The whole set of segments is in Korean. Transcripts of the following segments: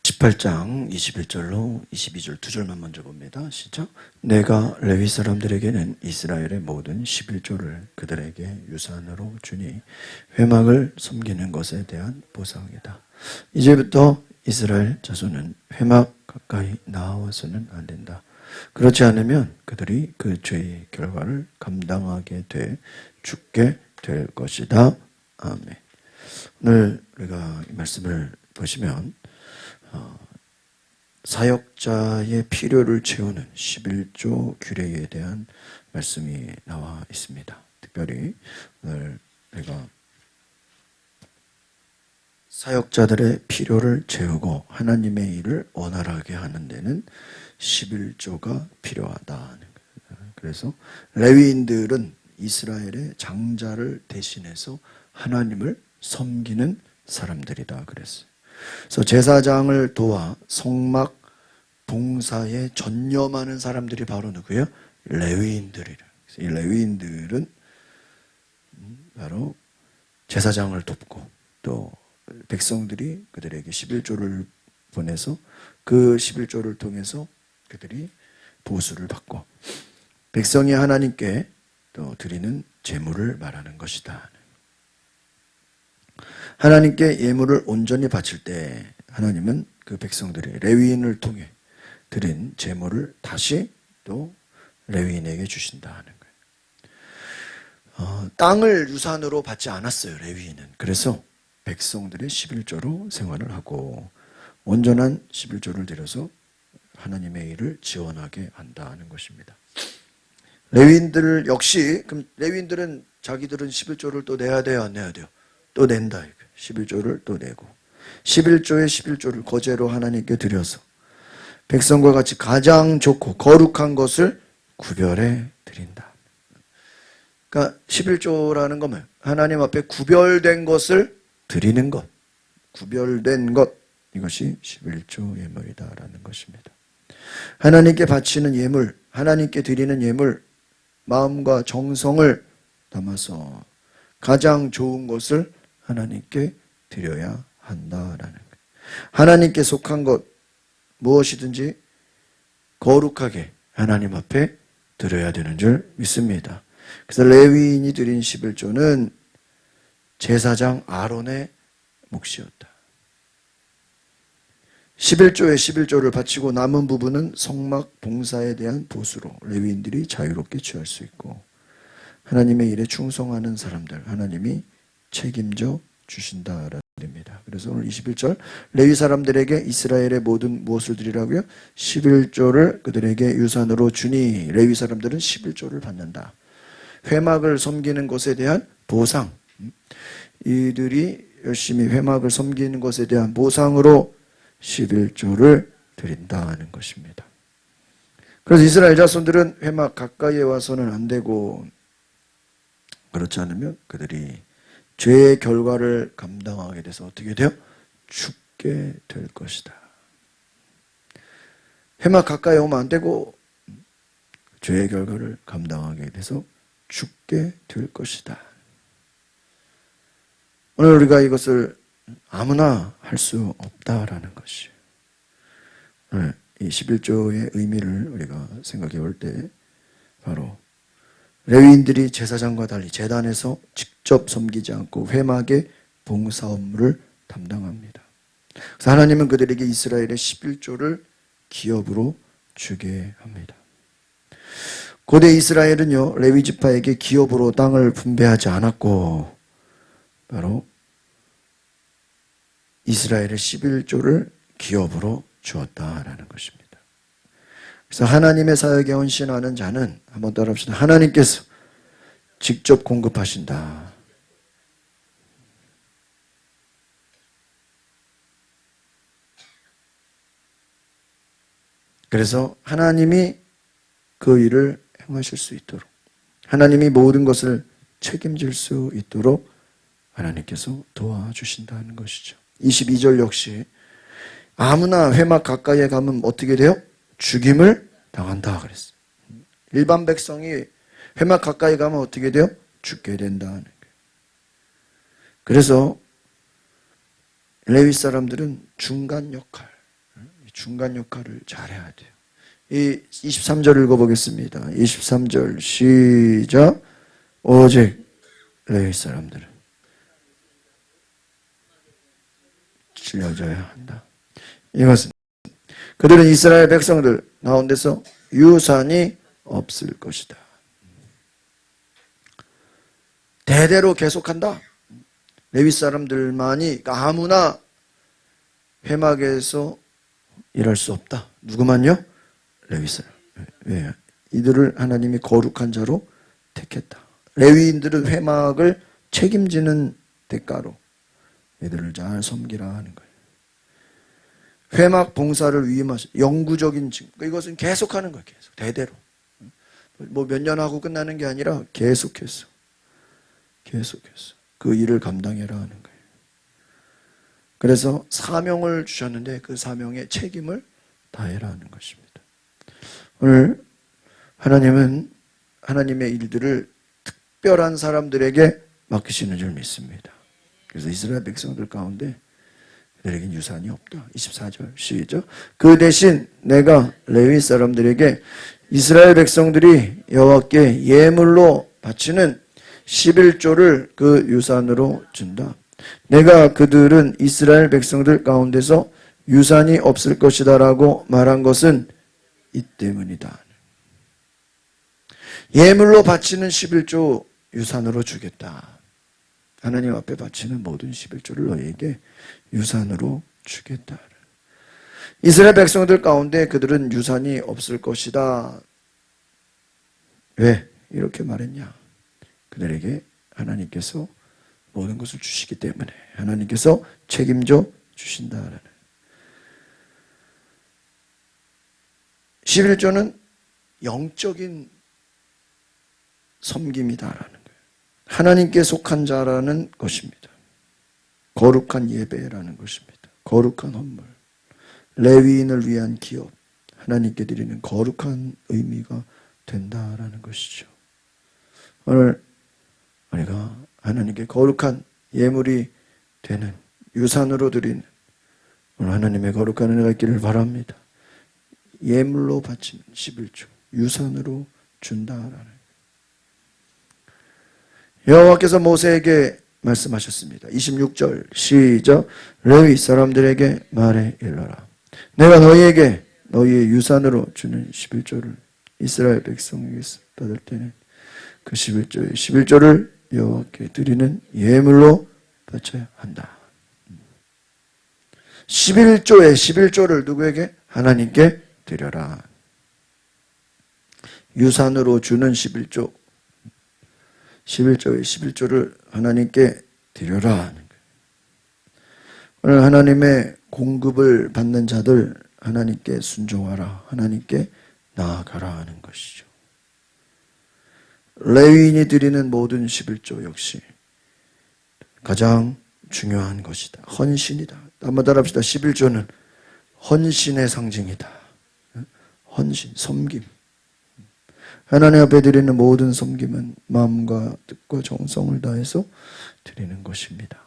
18장 21절로 22절 두 절만 먼저 봅니다. 시작. 내가 레위 사람들에게는 이스라엘의 모든 11조를 그들에게 유산으로 주니 회막을 섬기는 것에 대한 보상이다. 이제부터 이스라엘 자손은 회막 가까이 나와서는 안 된다. 그렇지 않으면 그들이 그 죄의 결과를 감당하게 돼 죽게 될 것이다. 아멘. 오늘 우리가 이 말씀을 보시면 사역자의 필요를 채우는 11조 규례에 대한 말씀이 나와 있습니다. 특별히 오늘 우리가 사역자들의 필요를 채우고 하나님의 일을 원활하게 하는 데는 11조가 필요하다. 그래서 레위인들은 이스라엘의 장자를 대신해서 하나님을 섬기는 사람들이다 그랬어요. 그래서 제사장을 도와 성막 봉사에 전념하는 사람들이 바로 누구예요? 레위인들이라. 이 레위인들은 바로 제사장을 돕고 또 백성들이 그들에게 11조를 보내서 그 11조를 통해서 그들이 보수를 받고 백성이 하나님께 또 드리는 제물을 말하는 것이다. 하나님께 예물을 온전히 바칠 때 하나님은 그 백성들이 레위인을 통해 드린 제물을 다시 또 레위인에게 주신다 하는 거예요. 땅을 유산으로 받지 않았어요, 레위인은. 그래서 백성들의 11조로 생활을 하고 온전한 11조를 드려서 하나님의 일을 지원하게 한다는 것입니다. 레위인들 역시 그럼 레위인들은 자기들은 11조를 또 내야 돼요, 안 내야 돼요? 또 낸다. 11조를 또 내고 11조의 11조를 거제로 하나님께 드려서 백성과 같이 가장 좋고 거룩한 것을 구별해 드린다. 그러니까 11조라는 건 뭐예요? 하나님 앞에 구별된 것을 드리는 것, 구별된 것, 이것이 11조 예물이다라는 것입니다. 하나님께 바치는 예물, 하나님께 드리는 예물, 마음과 정성을 담아서 가장 좋은 것을 하나님께 드려야 한다라는 거예요. 하나님께 속한 것 무엇이든지 거룩하게 하나님 앞에 드려야 되는 줄 믿습니다. 그래서 레위인이 드린 11조는 제사장 아론의 몫이었다. 11조에 11조를 바치고 남은 부분은 성막 봉사에 대한 보수로 레위인들이 자유롭게 취할 수 있고 하나님의 일에 충성하는 사람들 하나님이 책임져 주신다라는 겁니다. 그래서 오늘 21절 레위 사람들에게 이스라엘의 모든 무엇을 드리라고요? 11조를 그들에게 유산으로 주니 레위 사람들은 11조를 받는다. 회막을 섬기는 것에 대한 보상, 이들이 열심히 회막을 섬기는 것에 대한 보상으로 11조를 드린다는 것입니다. 그래서 이스라엘 자손들은 회막 가까이에 와서는 안 되고 그렇지 않으면 그들이 죄의 결과를 감당하게 돼서 어떻게 돼요? 죽게 될 것이다. 회막 가까이 오면 안 되고 죄의 결과를 감당하게 돼서 죽게 될 것이다. 오늘 우리가 이것을 아무나 할 수 없다라는 것이에요. 오늘 이 11조의 의미를 우리가 생각해 볼 때 바로 레위인들이 제사장과 달리 제단에서 직접 섬기지 않고 회막의 봉사 업무를 담당합니다. 그래서 하나님은 그들에게 이스라엘의 11조를 기업으로 주게 합니다. 고대 이스라엘은요, 레위 지파에게 기업으로 땅을 분배하지 않았고 바로 이스라엘의 11조를 기업으로 주었다라는 것입니다. 그래서 하나님의 사역에 헌신하는 자는 한번 따라합시다. 하나님께서 직접 공급하신다. 그래서 하나님이 그 일을 행하실 수 있도록 하나님이 모든 것을 책임질 수 있도록 하나님께서 도와주신다는 것이죠. 22절 역시 아무나 회막 가까이에 가면 어떻게 돼요? 죽임을 당한다 그랬어요. 일반 백성이 회막 가까이 가면 어떻게 돼요? 죽게 된다는 거예요. 그래서 레위 사람들은 중간 역할, 중간 역할을 잘해야 돼요. 이 23절 읽어보겠습니다. 23절 시작. 오직 레위 사람들은 찔려져야 한다. 이것은 그들은 이스라엘 백성들 가운데서 유산이 없을 것이다. 대대로 계속한다. 레위 사람들만이 아무나 회막에서 일할 수 없다. 누구만요? 레위 사람. 왜? 이들을 하나님이 거룩한 자로 택했다. 레위인들은 회막을 책임지는 대가로 이들을 잘 섬기라 하는 거예요. 회막 봉사를 위임하신 영구적인 증거. 이것은 계속하는 거예요. 계속 대대로. 뭐 몇 년 하고 끝나는 게 아니라 계속해서 그 일을 감당해라 하는 거예요. 그래서 사명을 주셨는데 그 사명의 책임을 다해라 하는 것입니다. 오늘 하나님은 하나님의 일들을 특별한 사람들에게 맡기시는 줄 믿습니다. 그래서 이스라엘 백성들 가운데 그들에겐 유산이 없다. 24절 시작. 그 대신 내가 레위 사람들에게 이스라엘 백성들이 여호와께 예물로 바치는 11조를 그 유산으로 준다. 내가 그들은 이스라엘 백성들 가운데서 유산이 없을 것이다 라고 말한 것은 이 때문이다. 예물로 바치는 11조 유산으로 주겠다. 하나님 앞에 바치는 모든 11조를 너희에게 유산으로 주겠다. 이스라엘 백성들 가운데 그들은 유산이 없을 것이다. 왜 이렇게 말했냐? 그들에게 하나님께서 모든 것을 주시기 때문에 하나님께서 책임져 주신다라는. 11조는 영적인 섬김이다라는 거예요. 하나님께 속한 자라는 것입니다. 거룩한 예배라는 것입니다. 거룩한 헌물, 레위인을 위한 기업, 하나님께 드리는 거룩한 의미가 된다라는 것이죠. 오늘 우리가 하나님께 거룩한 예물이 되는 유산으로 드리는 오늘 하나님의 거룩한 은혜가 있기를 바랍니다. 예물로 바치는 11조 유산으로 준다라는. 여호와께서 모세에게 말씀하셨습니다. 26절 시작. 레위 사람들에게 말해 일러라. 내가 너희에게 너희의 유산으로 주는 11조를 이스라엘 백성에게서 받을 때는 그 11조를 여호와께 드리는 예물로 바쳐야 한다. 11조의 11조를 누구에게? 하나님께 드려라. 유산으로 주는 11조. 11조의 11조를 하나님께 드려라 하는 거예요. 오늘 하나님의 공급을 받는 자들 하나님께 순종하라. 하나님께 나아가라 하는 것이죠. 레위인이 드리는 모든 11조 역시 가장 중요한 것이다. 헌신이다. 한번 따라합시다. 11조는 헌신의 상징이다. 헌신, 섬김. 하나님 앞에 드리는 모든 섬김은 마음과 뜻과 정성을 다해서 드리는 것입니다.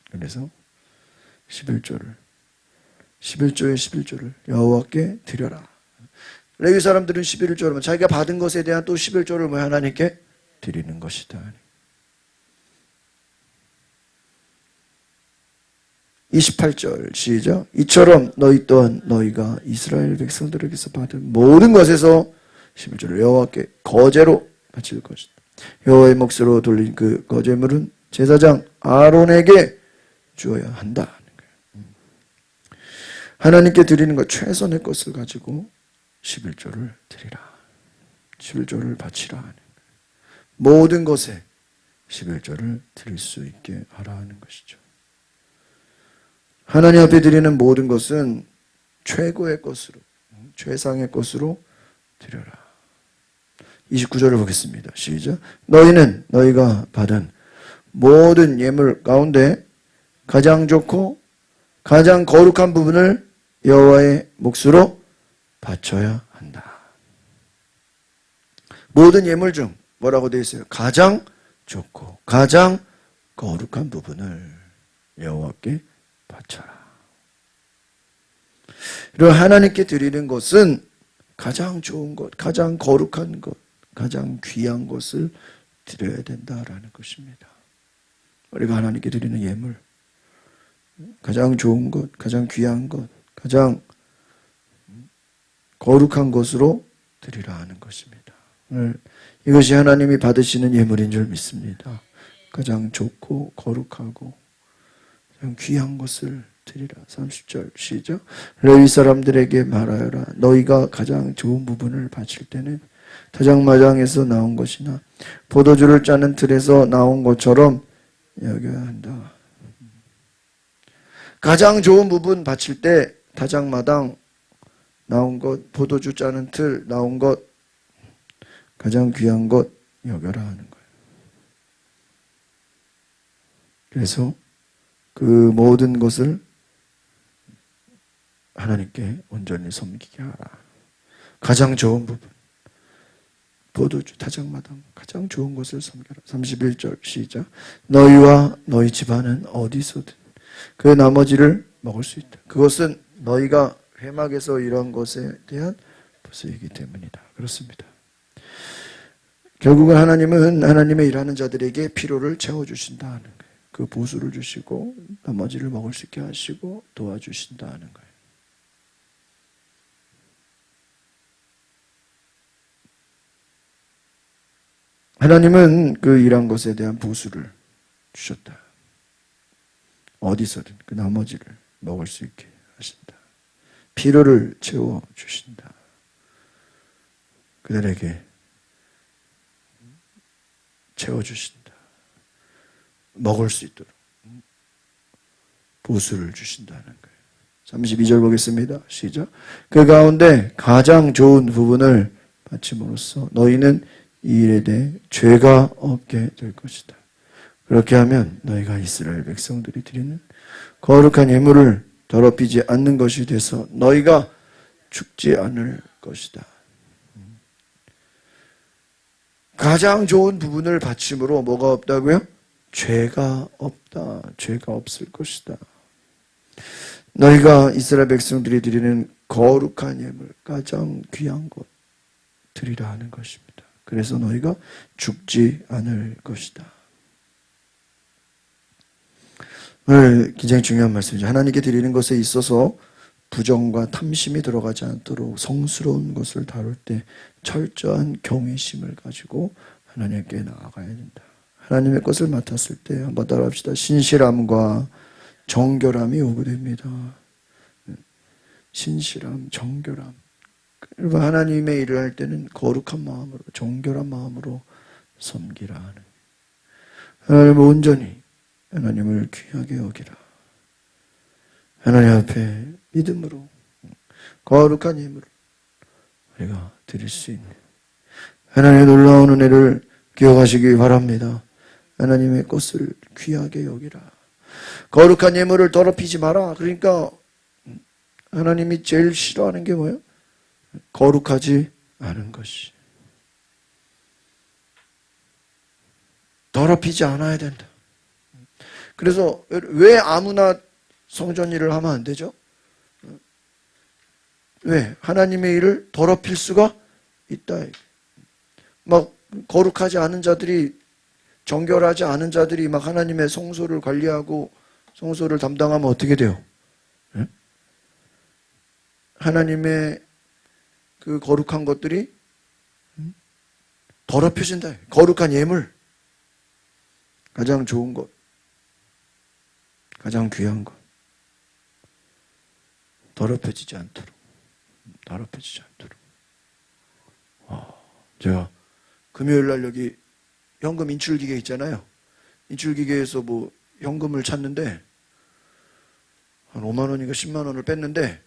그래서 11조의 11조를 여호와께 드려라. 레위 사람들은 11조를 자기가 받은 것에 대한 또 11조를 하나님께 드리는 것이다. 28절 시작. 이처럼 너희 또한 너희가 이스라엘 백성들에게서 받은 모든 것에서 11조를 여호와께 거제로 바칠 것이다. 여호와의 몫으로 돌린 그 거제물은 제사장 아론에게 주어야 한다. 하나님께 드리는 것 최선의 것을 가지고 11조를 드리라. 11조를 바치라 하는 거예요. 모든 것에 11조를 드릴 수 있게 하라 하는 것이죠. 하나님 앞에 드리는 모든 것은 최고의 것으로, 최상의 것으로 드려라. 29절을 보겠습니다. 시작. 너희는 너희가 받은 모든 예물 가운데 가장 좋고 가장 거룩한 부분을 여호와의 몫으로 바쳐야 한다. 모든 예물 중 뭐라고 되어 있어요? 가장 좋고 가장 거룩한 부분을 여호와께 바쳐라. 그리고 하나님께 드리는 것은 가장 좋은 것, 가장 거룩한 것, 가장 귀한 것을 드려야 된다라는 것입니다. 우리가 하나님께 드리는 예물, 가장 좋은 것, 가장 귀한 것, 가장 거룩한 것으로 드리라 하는 것입니다. 오늘 이것이 하나님이 받으시는 예물인 줄 믿습니다. 가장 좋고 거룩하고 가장 귀한 것을 드리라. 30절 시작. 레위 사람들에게 말하여라. 너희가 가장 좋은 부분을 바칠 때는 타작마당에서 나온 것이나 포도주를 짜는 틀에서 나온 것처럼 여겨야 한다. 가장 좋은 부분 바칠 때 타작마당 나온 것, 포도주 짜는 틀 나온 것, 가장 귀한 것 여겨라 하는 거예요. 그래서 그 모든 것을 하나님께 온전히 섬기게 하라. 가장 좋은 부분, 포도주, 타작마당 가장 좋은 것을 섬겨라. 31절 시작. 너희와 너희 집안은 어디서든 그 나머지를 먹을 수 있다. 그것은 너희가 회막에서 이런 것에 대한 보수이기 때문이다. 그렇습니다. 결국은 하나님은 하나님의 일하는 자들에게 필요를 채워주신다 하는 거예요. 그 보수를 주시고 나머지를 먹을 수 있게 하시고 도와주신다 하는 거예요. 하나님은 그 일한 것에 대한 보수를 주셨다. 어디서든 그 나머지를 먹을 수 있게 하신다. 필요를 채워주신다. 그들에게 채워주신다. 먹을 수 있도록 보수를 주신다는 거예요. 32절 보겠습니다. 시작. 그 가운데 가장 좋은 부분을 바침으로써 너희는 이 일에 대해 죄가 없게 될 것이다. 그렇게 하면 너희가 이스라엘 백성들이 드리는 거룩한 예물을 더럽히지 않는 것이 돼서 너희가 죽지 않을 것이다. 가장 좋은 부분을 바침으로 뭐가 없다고요? 죄가 없다. 죄가 없을 것이다. 너희가 이스라엘 백성들이 드리는 거룩한 예물, 가장 귀한 것 드리라 하는 것입니다. 그래서 너희가 죽지 않을 것이다. 오늘 굉장히 중요한 말씀이죠. 하나님께 드리는 것에 있어서 부정과 탐심이 들어가지 않도록 성스러운 것을 다룰 때 철저한 경외심을 가지고 하나님께 나아가야 된다. 하나님의 것을 맡았을 때 한번 따라합시다. 신실함과 정결함이 요구됩니다. 신실함, 정결함. 그리고 하나님의 일을 할 때는 거룩한 마음으로, 정결한 마음으로 섬기라 하는. 하나님을 온전히 하나님을 귀하게 여기라. 하나님 앞에 믿음으로 거룩한 예물을 우리가 드릴 수 있는 하나님의 놀라운 은혜를 기억하시기 바랍니다. 하나님의 것을 귀하게 여기라. 거룩한 예물을 더럽히지 마라. 그러니까 하나님이 제일 싫어하는 게 뭐예요? 거룩하지 않은 것이. 더럽히지 않아야 된다. 그래서 왜 아무나 성전 일을 하면 안 되죠? 왜? 하나님의 일을 더럽힐 수가 있다. 막 거룩하지 않은 자들이, 정결하지 않은 자들이 막 하나님의 성소를 관리하고 성소를 담당하면 어떻게 돼요? 하나님의 그 거룩한 것들이 더럽혀진다. 거룩한 예물, 가장 좋은 것, 가장 귀한 것 더럽혀지지 않도록, 더럽혀지지 않도록. 제가 금요일 날 여기 현금 인출기계 있잖아요. 인출기계에서 뭐 현금을 찾는데 한 5만 원인가 10만 원을 뺐는데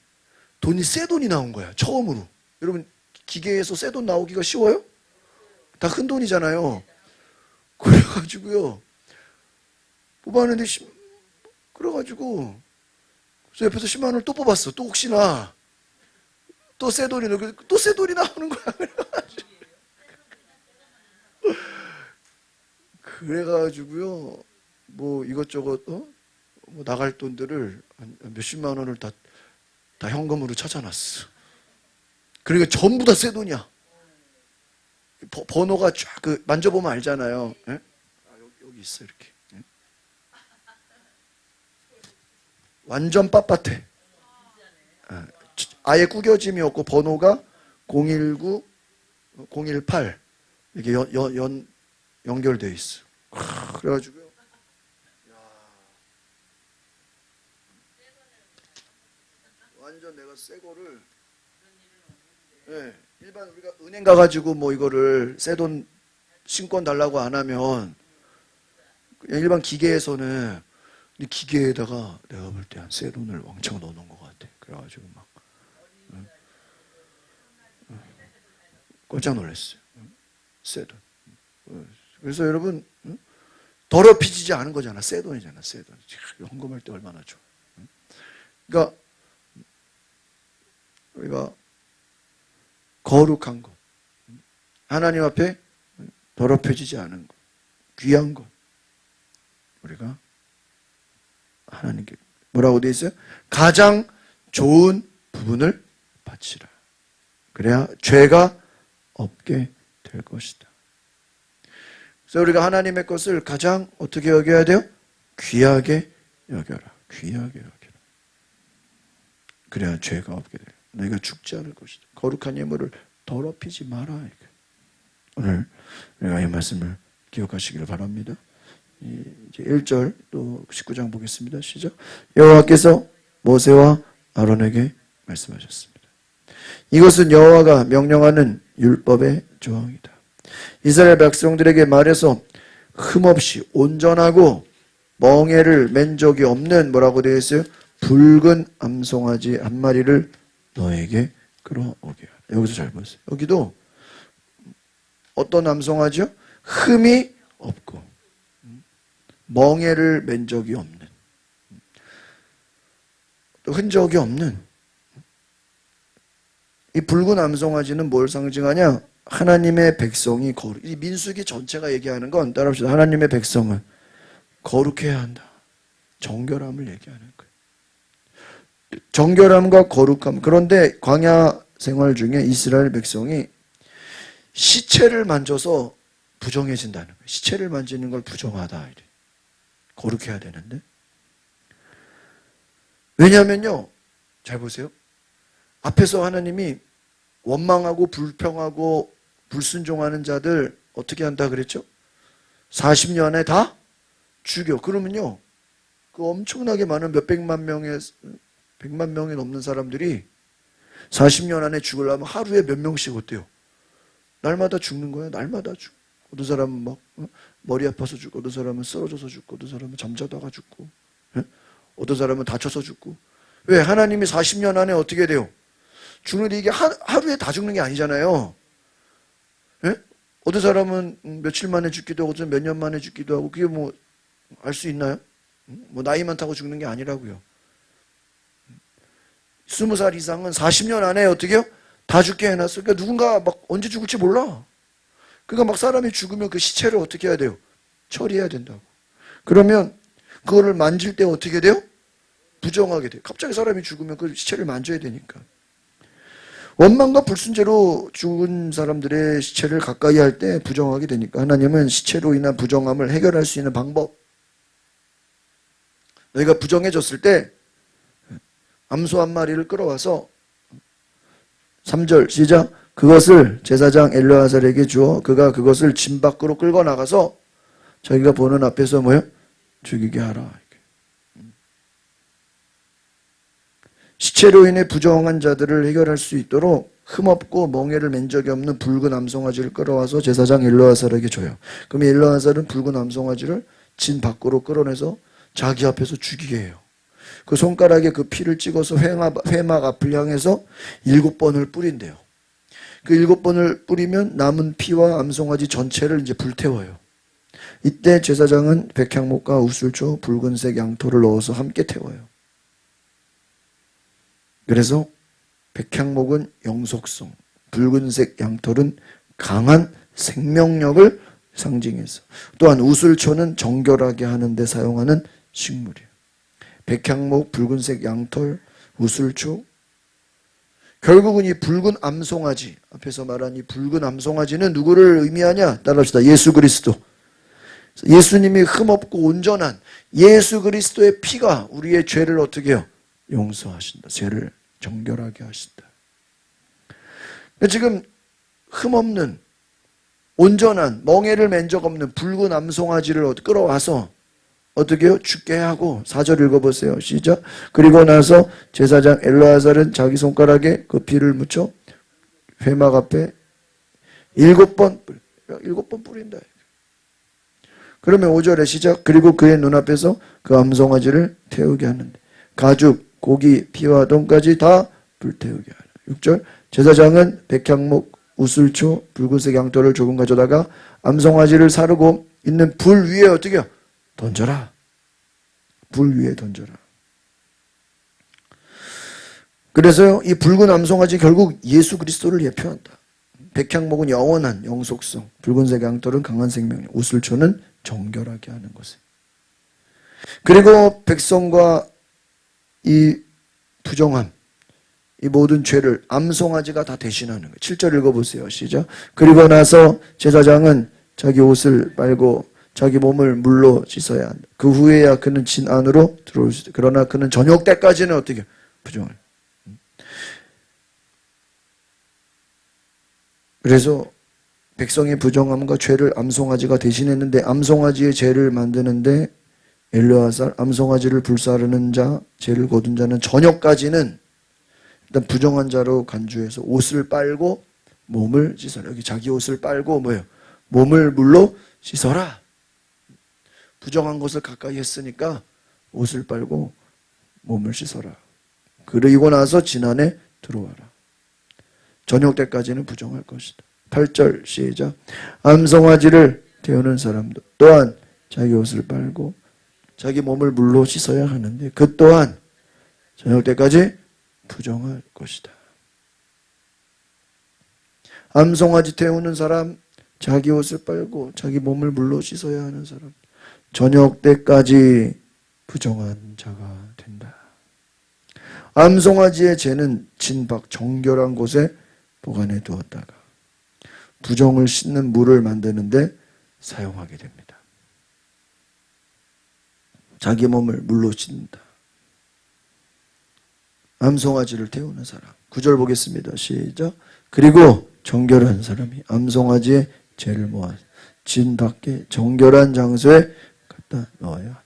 돈이 새 돈이 나온 거야. 처음으로. 여러분 기계에서 새 돈 나오기가 쉬워요? 다 큰 돈이잖아요. 그래가지고요 뽑았는데 그래가지고 그래서 옆에서 10만 원을 또 뽑았어. 또 혹시나 또 새 돈이 나오는 거야. 그래가지고요 뭐 이것저것 뭐 나갈 돈들을 한 몇십만 원을 다 다 현금으로 찾아놨어. 그리고 전부 다 새 돈이야. 번호가 쫙 만져보면 알잖아요. 예? 여기 있어 이렇게. 예? 완전 빳빳해. 아예 구겨짐이 없고 번호가 019, 018 이렇게 연결돼 있어. 그래가지고요. 완전 내가 새 거를, 예, 일반 우리가 은행 가가지고 뭐 이거를 새 돈 신권 달라고 안 하면 그냥 일반 기계에서는 이 기계에다가 내가 볼 때 한 새 돈을 왕창 넣어놓은 것 같아. 그래가지고 막 깜짝 놀랐어요. 새 돈. 그래서 여러분 더럽히지 않은 거잖아. 새 돈이잖아. 새 돈. 헌금할 때 얼마나 좋아. 그러니까 우리가 거룩한 것, 하나님 앞에 더럽혀지지 않은 것, 귀한 것, 우리가 하나님께 뭐라고 되어 있어요? 가장 좋은 부분을 바치라. 그래야 죄가 없게 될 것이다. 그래서 우리가 하나님의 것을 가장 어떻게 여겨야 돼요? 귀하게 여겨라. 귀하게 여겨라. 그래야 죄가 없게 돼요. 너희가 죽지 않을 것이다. 거룩한 예물을 더럽히지 마라. 오늘 우리가 이 말씀을 기억하시기를 바랍니다. 이제 1절 또 19장 보겠습니다. 시작. 여호와께서 모세와 아론에게 말씀하셨습니다. 이것은 여호와가 명령하는 율법의 조항이다. 이스라엘 백성들에게 말해서 흠없이 온전하고 멍에를 맨 적이 없는 뭐라고 되어 있어요? 붉은 암송아지 한 마리를 너에게 끌어오게 하라. 여기서 잘 보세요. 여기도 어떤 암송아지요? 흠이 없고 멍에를 맨 적이 없는, 또 흔적이 없는 이 붉은 암송아지는 뭘 상징하냐? 하나님의 백성이 거룩. 이 민수기 전체가 얘기하는 건 따라합시다. 하나님의 백성은 거룩해야 한다. 정결함을 얘기하는 거예요. 정결함과 거룩함. 그런데 광야 생활 중에 이스라엘 백성이 시체를 만져서 부정해진다는 거예요. 시체를 만지는 걸 부정하다. 이래. 거룩해야 되는데. 왜냐하면요. 잘 보세요. 앞에서 하나님이 원망하고 불평하고 불순종하는 자들 어떻게 한다 그랬죠? 40년에 다 죽여. 그러면요. 그 엄청나게 많은 몇백만 명의 100만 명이 넘는 사람들이 40년 안에 죽으려면 하루에 몇 명씩 어때요? 날마다 죽는 거야. 날마다 죽고. 어떤 사람은 막 머리 아파서 죽고, 어떤 사람은 쓰러져서 죽고, 어떤 사람은 잠자다가 죽고, 어떤 사람은 다쳐서 죽고. 왜? 하나님이 40년 안에 어떻게 돼요? 죽는데 이게 하루에 다 죽는 게 아니잖아요. 예? 어떤 사람은 며칠 만에 죽기도 하고, 어떤 몇 년 만에 죽기도 하고, 그게 뭐 알 수 있나요? 뭐 나이만 타고 죽는 게 아니라고요. 20살 이상은 40년 안에 어떻게 해요? 다 죽게 해놨어. 그러니까 누군가 막 언제 죽을지 몰라. 그러니까 막 사람이 죽으면 그 시체를 어떻게 해야 돼요? 처리해야 된다고. 그러면 그거를 만질 때 어떻게 돼요? 부정하게 돼요. 갑자기 사람이 죽으면 그 시체를 만져야 되니까. 원망과 불순죄로 죽은 사람들의 시체를 가까이 할 때 부정하게 되니까 하나님은 시체로 인한 부정함을 해결할 수 있는 방법. 너희가 부정해졌을 때 암소 한 마리를 끌어와서 3절 시작. 그것을 제사장 엘르아살에게 주어 그가 그것을 진 밖으로 끌고 나가서 자기가 보는 앞에서 뭐요? 죽이게 하라. 시체로 인해 부정한 자들을 해결할 수 있도록 흠없고 멍에를 맨 적이 없는 붉은 암송아지를 끌어와서 제사장 엘르아살에게 줘요. 그럼 엘르아살은 붉은 암송아지를 진 밖으로 끌어내서 자기 앞에서 죽이게 해요. 그 손가락에 그 피를 찍어서 회막 앞을 향해서 7번을 뿌린대요. 그 7번을 뿌리면 남은 피와 암송아지 전체를 이제 불태워요. 이때 제사장은 백향목과 우슬초, 붉은색 양토를 넣어서 함께 태워요. 그래서 백향목은 영속성, 붉은색 양털은 강한 생명력을 상징해서, 또한 우슬초는 정결하게 하는 데 사용하는 식물이에요. 백향목, 붉은색 양털, 우슬초, 결국은 이 붉은 암송아지, 앞에서 말한 이 붉은 암송아지는 누구를 의미하냐? 따라합시다. 예수 그리스도. 예수님이 흠없고 온전한 예수 그리스도의 피가 우리의 죄를 어떻게 해요? 용서하신다. 죄를 정결하게 하신다. 지금 흠없는 온전한 멍에를 맨 적 없는 붉은 암송아지를 끌어와서 어떻게 해요? 죽게 하고 4절 읽어보세요. 시작. 그리고 나서 제사장 엘르아살은 자기 손가락에 그 피를 묻혀 회막 앞에 7번 뿌린다. 그러면 5절에 시작. 그리고 그의 눈앞에서 그 암송아지를 태우게 하는데 가죽, 고기, 피와 돈까지 다 불태우게 하라. 6절. 제사장은 백향목, 우슬초, 붉은색 양털을 조금 가져다가 암송아지를 사르고 있는 불 위에 어떻게 해요? 던져라. 불 위에 던져라. 그래서요, 이 붉은 암송아지 결국 예수 그리스도를 예표한다. 백향목은 영원한 영속성, 붉은색 양털은 강한 생명, 우슬초는 정결하게 하는 것에. 그리고 백성과 이 부정함, 이 모든 죄를 암송아지가 다 대신하는 거예요. 7절 읽어보세요. 시작. 그리고 나서 제사장은 자기 옷을 빨고 자기 몸을 물로 씻어야 한다. 그 후에야 그는 진 안으로 들어올 수 있다. 그러나 그는 저녁 때까지는 어떻게 부정을. 그래서 백성의 부정함과 죄를 암송아지가 대신했는데 암송아지의 죄를 만드는데 엘르아살 암송아지를 불사르는 자, 죄를 거둔 자는 저녁까지는 일단 부정한 자로 간주해서 옷을 빨고 몸을 씻어라. 여기 자기 옷을 빨고 뭐예요? 몸을 물로 씻어라. 부정한 것을 가까이 했으니까 옷을 빨고 몸을 씻어라. 그리고 나서 진안에 들어와라. 저녁 때까지는 부정할 것이다. 8절 시작. 암송아지를 태우는 사람도 또한 자기 옷을 빨고 자기 몸을 물로 씻어야 하는데 그 또한 저녁 때까지 부정할 것이다. 암송아지 태우는 사람, 자기 옷을 빨고 자기 몸을 물로 씻어야 하는 사람, 저녁 때까지 부정한 자가 된다. 암송아지의 죄는 진박 정결한 곳에 보관해 두었다가 부정을 씻는 물을 만드는데 사용하게 됩니다. 자기 몸을 물로 씻는다. 암송아지를 태우는 사람. 9절 보겠습니다. 시작. 그리고 정결한 사람이 암송아지의 죄를 모아 진 밖에 정결한 장소에 갖다 넣어야 한다.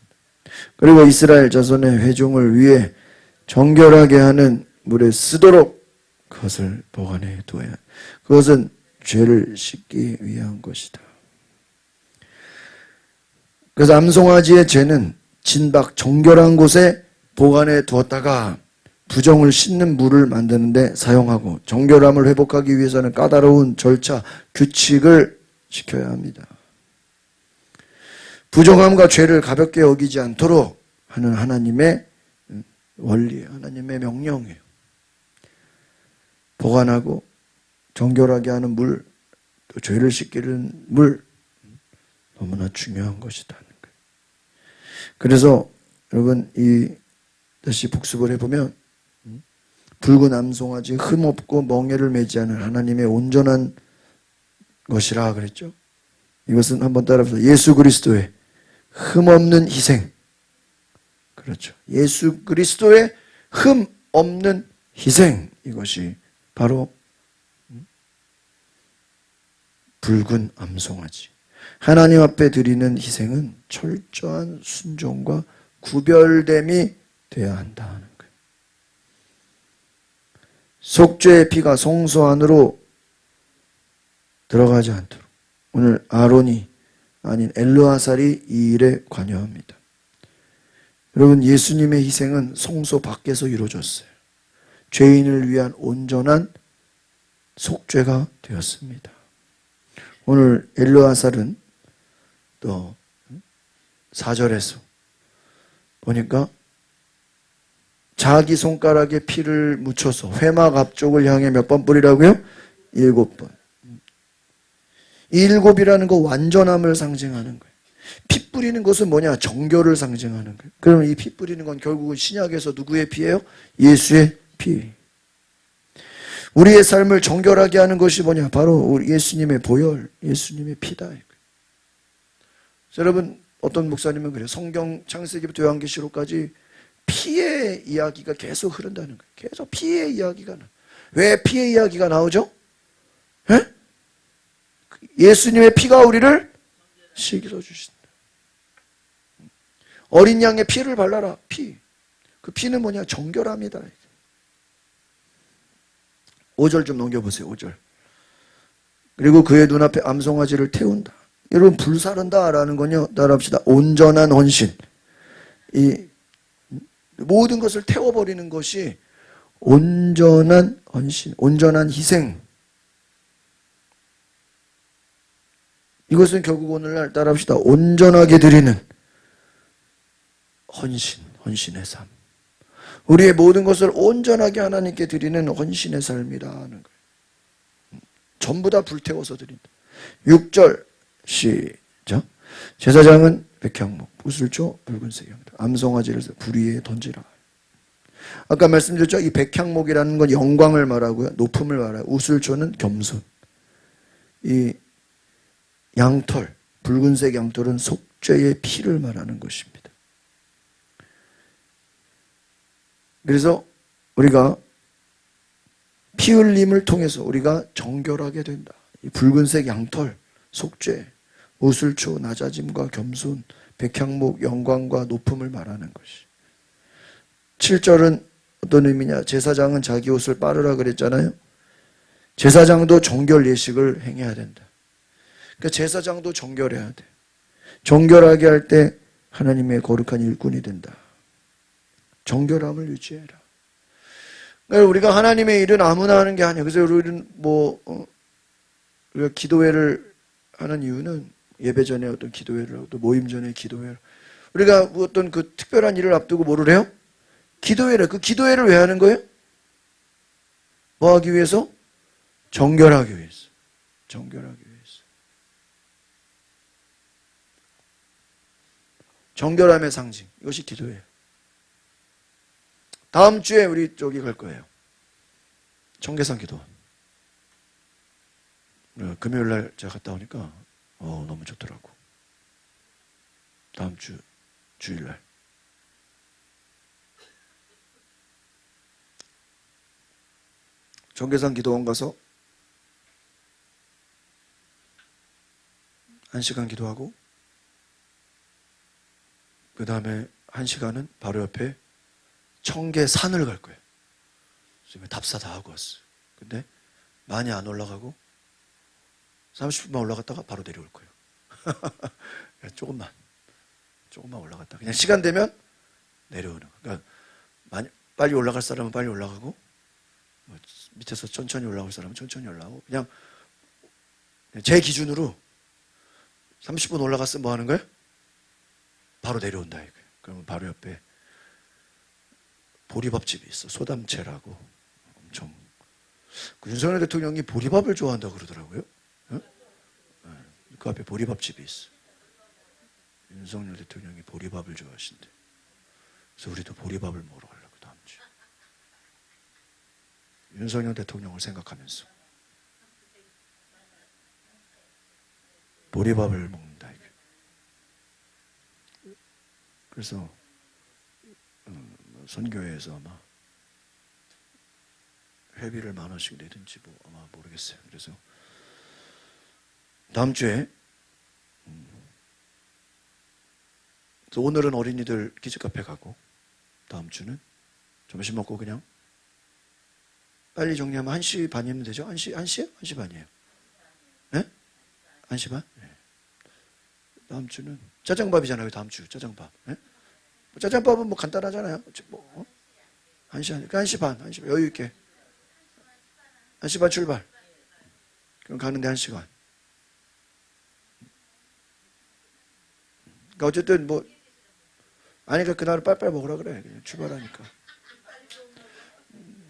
그리고 이스라엘 자손의 회중을 위해 정결하게 하는 물에 쓰도록 그것을 보관해 두어야 한다. 그것은 죄를 씻기 위한 것이다. 그래서 암송아지의 죄는 진박 정결한 곳에 보관해 두었다가 부정을 씻는 물을 만드는데 사용하고 정결함을 회복하기 위해서는 까다로운 절차, 규칙을 지켜야 합니다. 부정함과 죄를 가볍게 여기지 않도록 하는 하나님의 원리예요. 하나님의 명령이에요. 보관하고 정결하게 하는 물, 또 죄를 씻기는 물, 너무나 중요한 것이다. 그래서 여러분 다시 복습을 해보면 붉은 암송아지 흠없고 멍에를 매지 않은 하나님의 온전한 것이라 그랬죠. 이것은 한번 따라합시다. 예수 그리스도의 흠없는 희생. 그렇죠. 예수 그리스도의 흠없는 희생. 이것이 바로 붉은 암송아지. 하나님 앞에 드리는 희생은 철저한 순종과 구별됨이 되어야 한다는 거예요. 속죄의 피가 성소 안으로 들어가지 않도록 오늘 아론이 아닌 엘르아살이 이 일에 관여합니다. 여러분, 예수님의 희생은 성소 밖에서 이루어졌어요. 죄인을 위한 온전한 속죄가 되었습니다. 오늘 엘르아살은 또 4절에서 보니까 자기 손가락에 피를 묻혀서 회막 앞쪽을 향해 몇 번 뿌리라고요? 7번. 이 7이라는 거 완전함을 상징하는 거예요. 피 뿌리는 것은 뭐냐? 정결을 상징하는 거예요. 그러면 이 피 뿌리는 건 결국은 신약에서 누구의 피예요? 예수의 피. 우리의 삶을 정결하게 하는 것이 뭐냐? 바로 우리 예수님의 보혈, 예수님의 피다. 여러분, 어떤 목사님은 그래요. 성경 창세기부터 요한계시록까지 피의 이야기가 계속 흐른다는 거예요. 계속 피의 이야기가 나. 왜 피의 이야기가 나오죠? 에? 예수님의 피가 우리를 씻어 주신다. 어린 양의 피를 발라라. 피. 그 피는 뭐냐? 정결함이다. 5절 좀 넘겨보세요. 5절. 그리고 그의 눈앞에 암송아지를 태운다. 여러분, 불사른다라는 건요, 따라합시다. 온전한 헌신. 이 모든 것을 태워버리는 것이 온전한 헌신, 온전한 희생. 이것은 결국 오늘날 따라합시다. 온전하게 드리는 헌신, 헌신의 삶. 우리의 모든 것을 온전하게 하나님께 드리는 헌신의 삶이라는 거예요. 전부 다 불태워서 드린다. 6절 시작. 제사장은 백향목, 우슬초, 붉은색 양털, 암송아지를 불 위에 던지라. 아까 말씀드렸죠? 이 백향목이라는 건 영광을 말하고요, 높음을 말하고, 우슬초는 겸손. 이 양털, 붉은색 양털은 속죄의 피를 말하는 것입니다. 그래서 우리가 피 흘림을 통해서 우리가 정결하게 된다. 이 붉은색 양털, 속죄, 우슬초, 낮아짐과 겸손, 백향목, 영광과 높음을 말하는 것이. 7절은 어떤 의미냐? 제사장은 자기 옷을 빠르라 그랬잖아요. 제사장도 정결 예식을 행해야 된다. 그러니까 제사장도 정결해야 돼. 정결하게 할 때 하나님의 거룩한 일꾼이 된다. 정결함을 유지해라. 그러니까 우리가 하나님의 일은 아무나 하는 게 아니야. 그래서 우리는 우리가 기도회를 하는 이유는 예배 전에 어떤 기도회를 하고 또 모임 전에 기도회를, 우리가 어떤 그 특별한 일을 앞두고 뭐를 해요? 기도회를. 그 기도회를 왜 하는 거예요? 뭐 하기 위해서? 정결하기 위해서. 정결하기 위해서. 정결함의 상징. 이것이 기도회예요. 다음 주에 우리 저기 갈 거예요. 청계산 기도원. 금요일 날 제가 갔다 오니까 너무 좋더라고. 다음 주일 날. 청계산 기도원 가서 1시간 기도하고, 그 다음에 1시간은 바로 옆에 청계산을 갈 거예요. 지금 답사 다 하고 왔어요. 근데 많이 안 올라가고 30분만 올라갔다가 바로 내려올 거예요. 조금만 올라갔다. 그냥 시간 되면 내려오는 거예요. 그러니까 빨리 올라갈 사람은 빨리 올라가고, 밑에서 천천히 올라올 사람은 천천히 올라가고, 그냥 제 기준으로 30분 올라갔으면 뭐 하는 거예요? 바로 내려온다 이거예요. 그러면 바로 옆에 보리밥집이 있어. 소담채라고. 엄청. 그 윤석열 대통령이 보리밥을 좋아한다고 그러더라고요. 그 앞에 보리밥집이 있어. 윤석열 대통령이 보리밥을 좋아하신대. 그래서 우리도 보리밥을 먹으러 가려고 다음 주에. 윤석열 대통령을 생각하면서 보리밥을 먹는다 이게. 그래서 선교회에서 아마 회비를 10,000원씩 내든지 뭐 아마 모르겠어요. 그래서 다음 주에 오늘은 어린이들 키즈카페 가고, 다음 주는 점심 먹고 그냥 빨리 정리하면 1시 반이면 되죠? 1시요? 1시 반이에요. 네? 1시 반? 네. 다음 주는 짜장밥이잖아요. 다음 주 짜장밥. 네? 짜장밥은 뭐 간단하잖아요. 1시, 1시 반, 여유 있게. 1시 반 출발. 그럼 가는데 1시간. 그러니까 어쨌든 아니까 그날은 빨리빨리 먹으라 그래. 그냥 출발하니까.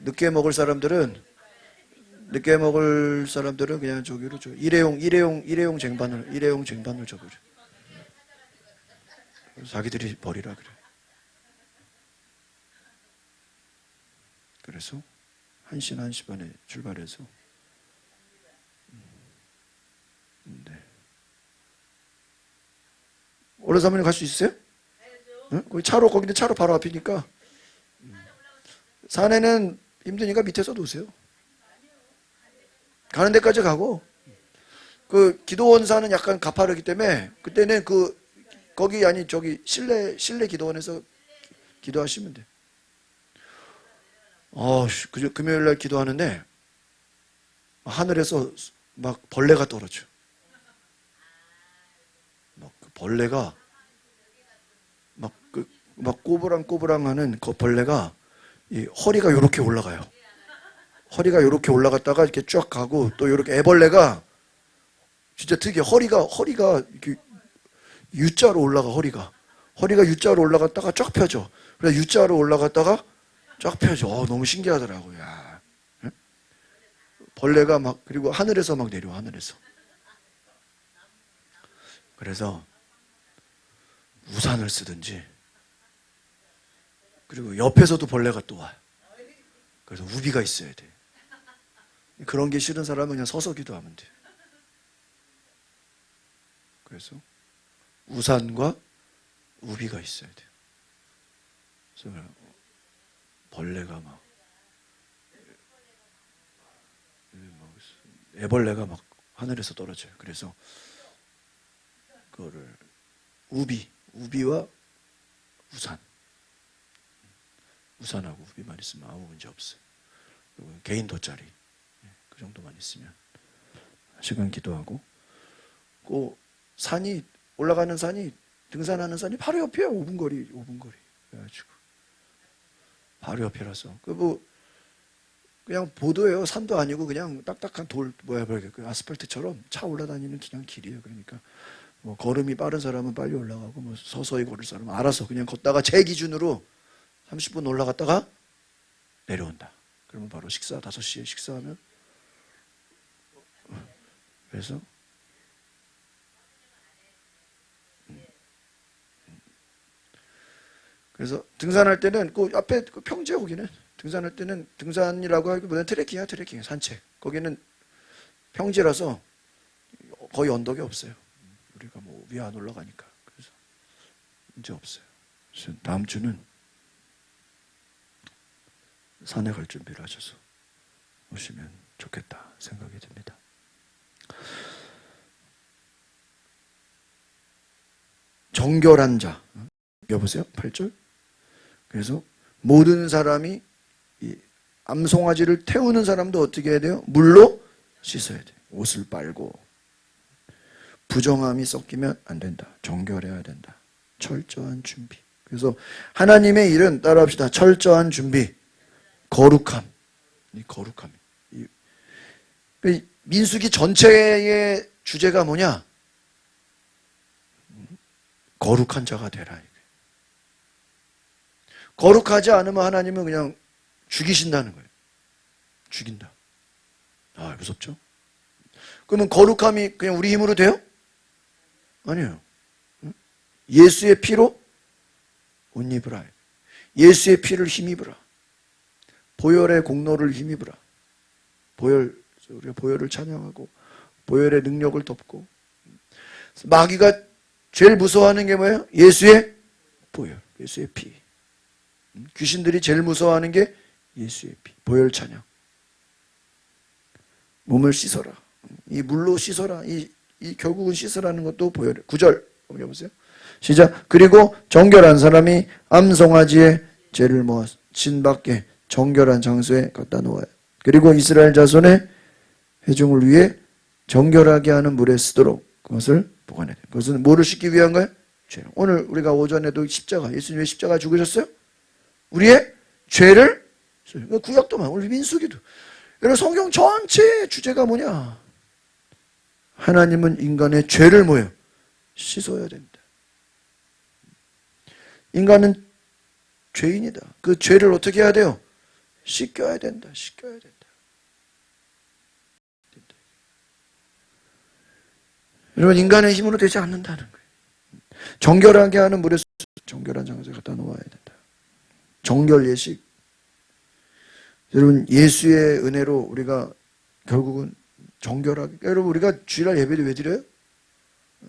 늦게 먹을 사람들은 그냥 저기로 일회용 쟁반을 줘버려. 자기들이 버리라 그래. 그래서 1시나 1시 반에 출발해서. 네. 오래 사모님 갈 수 있어요? 응? 거기 차로, 거기는 차로 바로 앞이니까. 산에는 힘드니까 밑에서 노세요. 가는 데까지 가고, 그 기도원사는 약간 가파르기 때문에 그때는 거기 아니 저기 실내 기도원에서 기도하시면 돼. 금요일 날 기도하는데 하늘에서 막 벌레가 떨어져. 막 그 벌레가 막 꼬부랑꼬부랑하는 그 벌레가 이 허리가 요렇게 올라가요. 허리가 요렇게 올라갔다가 이렇게 쫙 가고 또 요렇게 애벌레가 진짜 특이해. 허리가 이렇게 U자로 올라가. 허리가 U자로 올라갔다가 쫙 펴져. 그래서 U자로 올라갔다가 쫙 펴져. 너무 신기하더라고요. 야. 벌레가 막 그리고 하늘에서 막 내려. 하늘에서. 그래서 우산을 쓰든지 그리고 옆에서도 벌레가 또 와. 그래서 우비가 있어야 돼. 그런 게 싫은 사람은 그냥 서서 기도하면 돼. 그래서 우산과 우비가 있어야 돼요. 그래서 벌레가 막 애벌레가 막 하늘에서 떨어져요. 그래서 그거를 우비와 우산하고 우비만 있으면 아무 문제 없어요. 그리고 개인 돗자리 그 정도만 있으면 시간 기도하고. 그 산이 올라가는 산이 등산하는 산이 바로 옆이에요. 5분 거리 그래가지고 바로 옆이라서 그냥 보도예요. 산도 아니고 그냥 딱딱한 돌 그 아스팔트처럼 차 올라다니는 그냥 길이에요. 그러니까 뭐 걸음이 빠른 사람은 빨리 올라가고 뭐 서서히 걸을 사람은 알아서 그냥 걷다가 제 기준으로 30분 올라갔다가 내려온다. 그러면 바로 5시에 식사하면. 그래서 등산할 때는 그 앞에 그 평지에 거기는 등산할 때는 등산이라고 하기보다는 트레킹 산책. 거기는 평지라서 거의 언덕이 없어요. 우리가 뭐 위에 안 올라가니까. 그래서 문제 없어요. 그래서 다음 주는 산에 갈 준비를 하셔서 오시면 좋겠다 생각이 듭니다. 정결한 자. 여보세요? 8절. 그래서 모든 사람이 이 암송아지를 태우는 사람도 어떻게 해야 돼요? 물로 씻어야 돼요. 옷을 빨고. 부정함이 섞이면 안 된다. 정결해야 된다. 철저한 준비. 그래서 하나님의 일은 따라합시다. 철저한 준비. 거룩함. 이 거룩함. 민수기 전체의 주제가 뭐냐? 거룩한 자가 되라. 거룩하지 않으면 하나님은 그냥 죽이신다는 거예요. 죽인다. 무섭죠? 그러면 거룩함이 그냥 우리 힘으로 돼요? 아니에요. 예수의 피로 옷 입으라. 예수의 피를 힘입으라. 보혈의 공로를 힘입으라. 우리가 보혈을 찬양하고 보혈의 능력을 덮고. 마귀가 제일 무서워하는 게 뭐예요? 예수의 보혈, 예수의 피. 귀신들이 제일 무서워하는 게 예수의 피, 보혈 찬양. 몸을 씻어라. 이 물로 씻어라. 이 결국은 씻으라는 것도 보혈. 9절 한번 해보세요. 시작. 그리고 정결한 사람이 암송아지의 죄를 모아 진 밖에 정결한 장소에 갖다 놓아요. 그리고 이스라엘 자손의 회중을 위해 정결하게 하는 물에 쓰도록 그것을 보관해야 돼요. 그것은 뭐를 씻기 위한가요? 죄. 오늘 우리가 오전에도 십자가, 예수님의 십자가 죽으셨어요? 우리의 죄를, 구약도 오늘 민수기도. 여러분 성경 전체의 주제가 뭐냐? 하나님은 인간의 죄를 뭐예요? 씻어야 된다. 인간은 죄인이다. 그 죄를 어떻게 해야 돼요? 씻겨야 된다. 씻겨야 된다. 여러분 인간의 힘으로 되지 않는다는 거예요. 정결하게 하는 물에 정결한 장소에 갖다 놓아야 된다. 정결 예식. 여러분, 예수의 은혜로 우리가 결국은 정결하게, 여러분, 우리가 주일날 예배를 왜 드려요?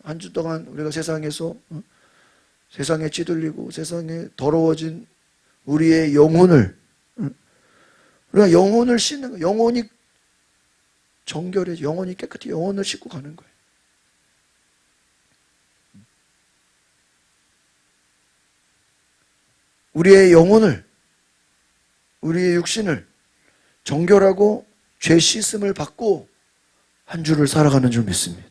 한 주 동안 우리가 세상에서 세상에 찌들리고 세상에 더러워진 우리의 영혼을, 우리가 영혼을 씻는 거예요. 영혼이 정결해, 영혼이 깨끗해, 영혼을 씻고 가는 거예요. 우리의 영혼을, 우리의 육신을 정결하고 죄 씻음을 받고 한 주를 살아가는 줄 믿습니다.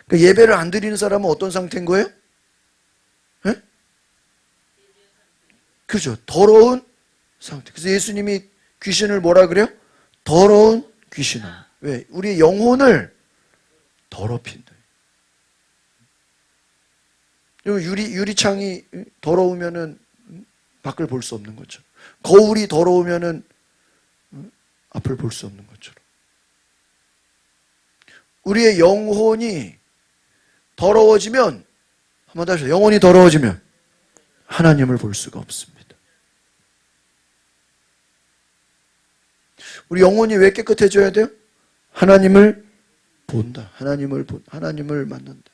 그러니까 예배를 안 드리는 사람은 어떤 상태인 거예요? 네? 그죠. 더러운 상태. 그래서 예수님이 귀신을 뭐라 그래요? 더러운 귀신아. 왜? 우리의 영혼을 더럽힌다. 유리창이 더러우면은 밖을 볼 수 없는 것처럼, 거울이 더러우면은 앞을 볼 수 없는 것처럼, 우리의 영혼이 더러워지면, 한번 다시, 영혼이 더러워지면 하나님을 볼 수가 없습니다. 우리 영혼이 왜 깨끗해져야 돼요? 하나님을 본다. 하나님을 만난다.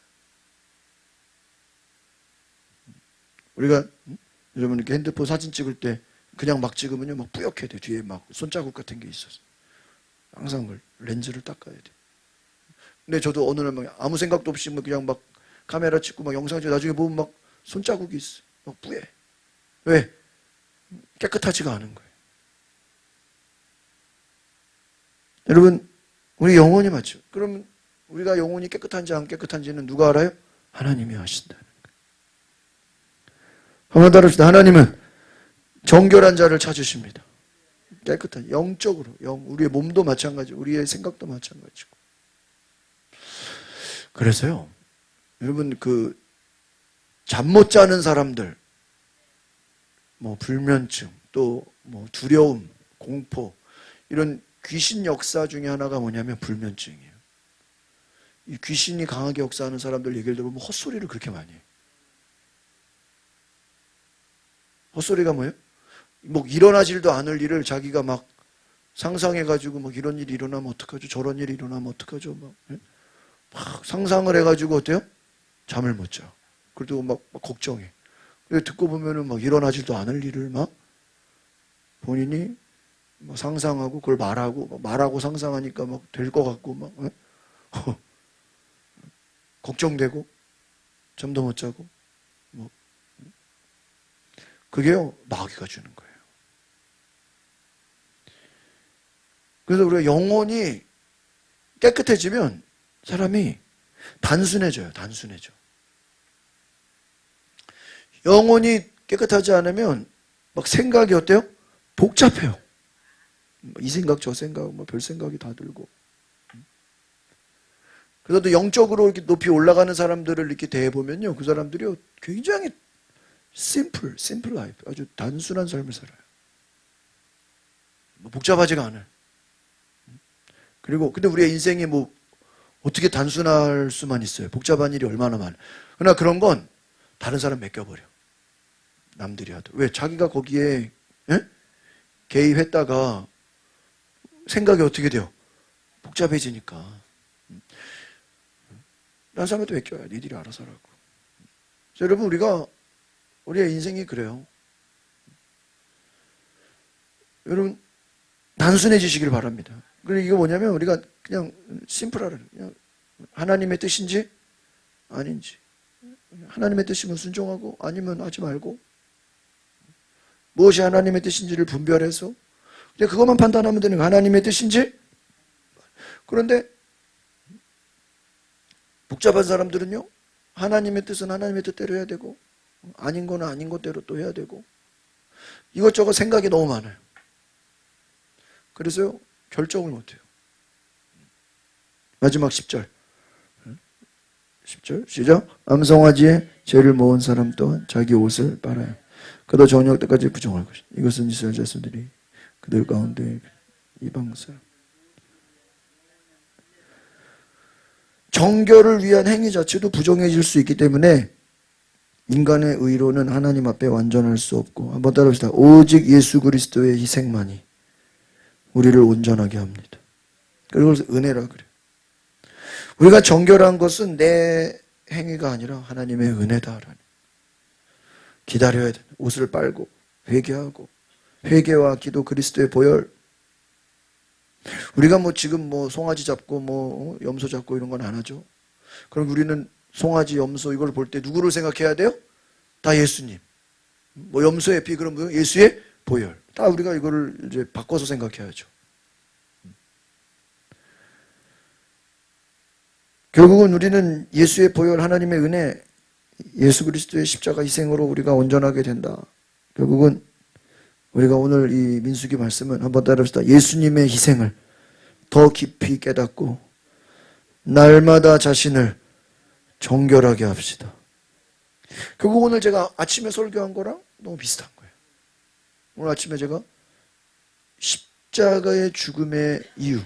우리가 여러분 이렇게 핸드폰 사진 찍을 때 그냥 막 찍으면요, 막 뿌옇게 돼. 뒤에 막 손자국 같은 게 있어서 항상 렌즈를 닦아야 돼. 근데 저도 어느 날 막 아무 생각도 없이 뭐 그냥 막 카메라 찍고 막 영상 찍고 나중에 보면 막 손자국이 있어. 막 뿌예. 왜? 깨끗하지가 않은 거예요. 여러분, 우리 영혼이 맞죠? 그러면 우리가 영혼이 깨끗한지 안 깨끗한지는 누가 알아요? 하나님이 아신다는 거예요. 한번 다릅시다. 하나님은 정결한 자를 찾으십니다. 깨끗한, 영적으로. 우리의 몸도 마찬가지고 우리의 생각도 마찬가지고. 그래서요, 여러분, 잠 못 자는 사람들, 불면증, 또 두려움, 공포, 이런 귀신 역사 중에 하나가 뭐냐면 불면증이에요. 이 귀신이 강하게 역사하는 사람들 얘기를 들어보면 헛소리를 그렇게 많이 해요. 헛소리가 뭐예요? 일어나지도 않을 일을 자기가 막 상상해가지고 이런 일이 일어나면 어떡하죠? 저런 일이 일어나면 어떡하죠? 막 상상을 해가지고 어때요? 잠을 못 자. 그래도 막 걱정해. 듣고 보면은 일어나지도 않을 일을 본인이 상상하고 그걸 말하고 상상하니까 될 것 같고 걱정되고 잠도 못 자고 그게요, 마귀가 주는 거예요. 그래서 우리가 영혼이 깨끗해지면 사람이 단순해져요. 단순해져. 영혼이 깨끗하지 않으면 생각이 어때요? 복잡해요. 이 생각 저 생각 별 생각이 다 들고. 그래도 영적으로 이렇게 높이 올라가는 사람들을 이렇게 대해보면요, 그 사람들이 굉장히 simple life, 아주 단순한 삶을 살아요. 복잡하지가 않아요. 그리고 근데 우리의 인생이 어떻게 단순할 수만 있어요? 복잡한 일이 얼마나 많아요. 그러나 그런 건 다른 사람 맡겨버려. 남들이 하도. 왜? 자기가 거기에 개입했다가 생각이 어떻게 돼요? 복잡해지니까. 다른 사람한테 맡겨야 니들이 알아서 하라고. 여러분, 우리의 인생이 그래요. 여러분, 단순해지시길 바랍니다. 그리고 이거 뭐냐면 우리가 그냥 심플하라는, 그냥 하나님의 뜻인지 아닌지, 하나님의 뜻이면 순종하고 아니면 하지 말고, 무엇이 하나님의 뜻인지를 분별해서 그냥 그것만 판단하면 되는 거예요. 하나님의 뜻인지. 그런데 복잡한 사람들은요, 하나님의 뜻은 하나님의 뜻대로 해야 되고 아닌 거는 아닌 것대로 또 해야 되고, 이것저것 생각이 너무 많아요. 그래서 결정을 못해요. 마지막 10절. 10절 시작. 암송아지에 죄를 모은 사람 또한 자기 옷을 빨아요. 그도 저녁 때까지 부정할 것이다. 이것은 이스라엘 자손들이 그들 가운데 이방 사람. 정결을 위한 행위 자체도 부정해질 수 있기 때문에 인간의 의로는 하나님 앞에 완전할 수 없고, 한번 따라합시다. 오직 예수 그리스도의 희생만이 우리를 온전하게 합니다. 그래서 은혜라 그래요. 우리가 정결한 것은 내 행위가 아니라 하나님의 은혜다라는. 기다려야 돼. 옷을 빨고 회개하고, 회개와 기도, 그리스도의 보혈. 우리가 지금 송아지 잡고 염소 잡고 이런 건 안 하죠. 그럼 우리는 송아지, 염소 이걸 볼 때 누구를 생각해야 돼요? 다 예수님. 염소의 피, 그럼 뭐요? 예수의 보혈. 다 우리가 이거를 이제 바꿔서 생각해야죠. 결국은 우리는 예수의 보혈, 하나님의 은혜, 예수 그리스도의 십자가 희생으로 우리가 온전하게 된다. 결국은 우리가 오늘 이 민수기 말씀은 한번 따라합시다. 예수님의 희생을 더 깊이 깨닫고 날마다 자신을 정결하게 합시다. 결국 오늘 제가 아침에 설교한 거랑 너무 비슷한 거예요. 오늘 아침에 제가 십자가의 죽음의 이유,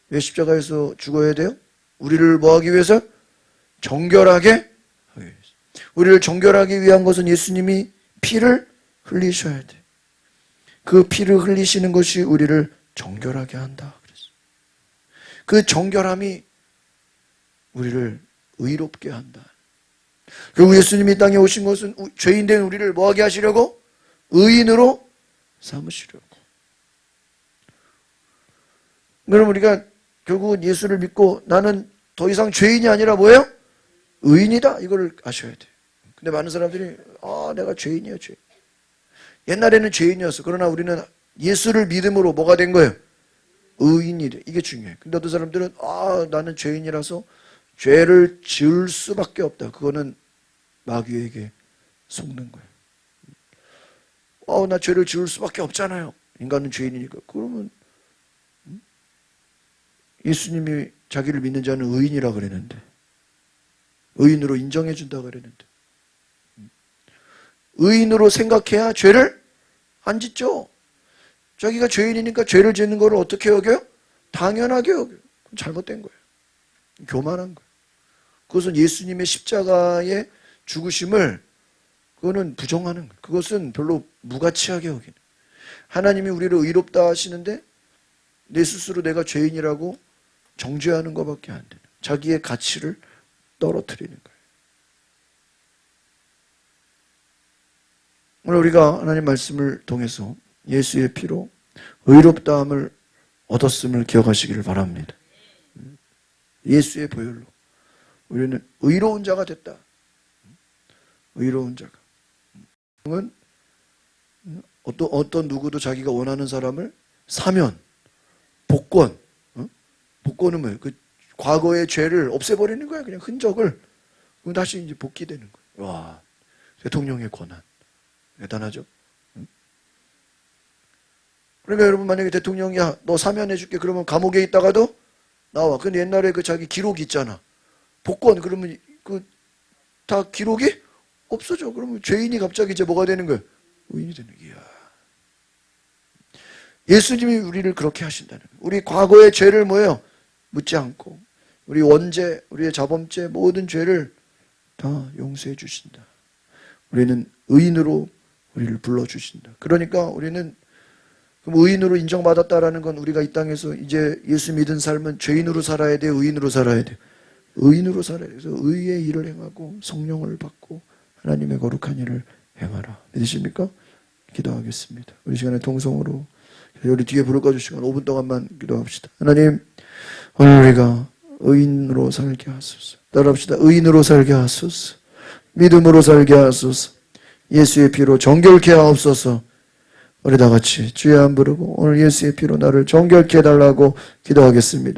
왜 십자가에서 죽어야 돼요? 우리를 뭐 하기 위해서? 정결하게 하기 위해서. 우리를 정결하기 위한 것은 예수님이 피를 흘리셔야 돼. 그 피를 흘리시는 것이 우리를 정결하게 한다. 그랬어요. 그 정결함이 우리를 의롭게 한다. 결국 예수님이 이 땅에 오신 것은 죄인된 우리를 뭐하게 하시려고? 의인으로 삼으시려고. 그럼 우리가 결국은 예수를 믿고 나는 더 이상 죄인이 아니라 뭐예요? 의인이다. 이걸 아셔야 돼요. 근데 많은 사람들이 내가 죄인이야, 죄인. 옛날에는 죄인이었어. 그러나 우리는 예수를 믿음으로 뭐가 된 거예요? 의인이 돼. 이게 중요해요. 근데 어떤 사람들은 나는 죄인이라서 죄를 지을 수밖에 없다. 그거는 마귀에게 속는 거예요. 나 죄를 지을 수밖에 없잖아요. 인간은 죄인이니까. 그러면 예수님이 자기를 믿는 자는 의인이라 그랬는데, 의인으로 인정해 준다 그랬는데, 의인으로 생각해야 죄를 안 짓죠. 자기가 죄인이니까 죄를 짓는 거를 어떻게 여겨요? 당연하게 여겨요. 그건 잘못된 거예요. 교만한 거예요. 그것은 예수님의 십자가의 죽으심을 그거는 부정하는 거예요. 그것은 별로 무가치하게 여기는. 하나님이 우리를 의롭다 하시는데 내 스스로 내가 죄인이라고 정죄하는 것밖에 안 되는, 자기의 가치를 떨어뜨리는 거예요. 오늘 우리가 하나님 말씀을 통해서 예수의 피로 의롭다함을 얻었음을 기억하시기를 바랍니다. 예수의 보혈로 우리는 의로운 자가 됐다. 의로운 자가. 어떤 누구도 자기가 원하는 사람을 사면, 복권. 복권은 뭐예요? 그 과거의 죄를 없애버리는 거야. 그냥 흔적을. 그럼 다시 이제 복귀되는 거예요. 와, 대통령의 권한. 대단하죠? 그러니까 여러분, 만약에 대통령이 너 사면해줄게. 그러면 감옥에 있다가도 나와. 근데 옛날에 그 자기 기록이 있잖아. 복권. 그러면 다 기록이 없어져. 그러면 죄인이 갑자기 이제 뭐가 되는 거예요? 의인이 되는 거예요. 이야. 예수님이 우리를 그렇게 하신다는 거예요. 우리 과거의 죄를 뭐예요? 묻지 않고 우리 원죄, 우리의 자범죄, 모든 죄를 다 용서해 주신다. 우리는 의인으로 우리를 불러주신다. 그러니까 우리는 그럼 의인으로 인정받았다라는 건 우리가 이 땅에서 이제 예수 믿은 삶은 죄인으로 살아야 돼, 의인으로 살아야 돼. 의인으로 살아야 돼. 그래서 의의 일을 행하고 성령을 받고 하나님의 거룩한 일을 행하라. 믿으십니까? 기도하겠습니다. 우리 시간에 통성으로 우리 뒤에 부를 꺼줄 시간 5분 동안만 기도합시다. 하나님, 오늘 우리가 의인으로 살게 하소서. 따라합시다. 의인으로 살게 하소서. 믿음으로 살게 하소서. 예수의 피로 정결케 하옵소서. 우리 다 같이 주여 한 부르고 오늘 예수의 피로 나를 정결케 해달라고 기도하겠습니다.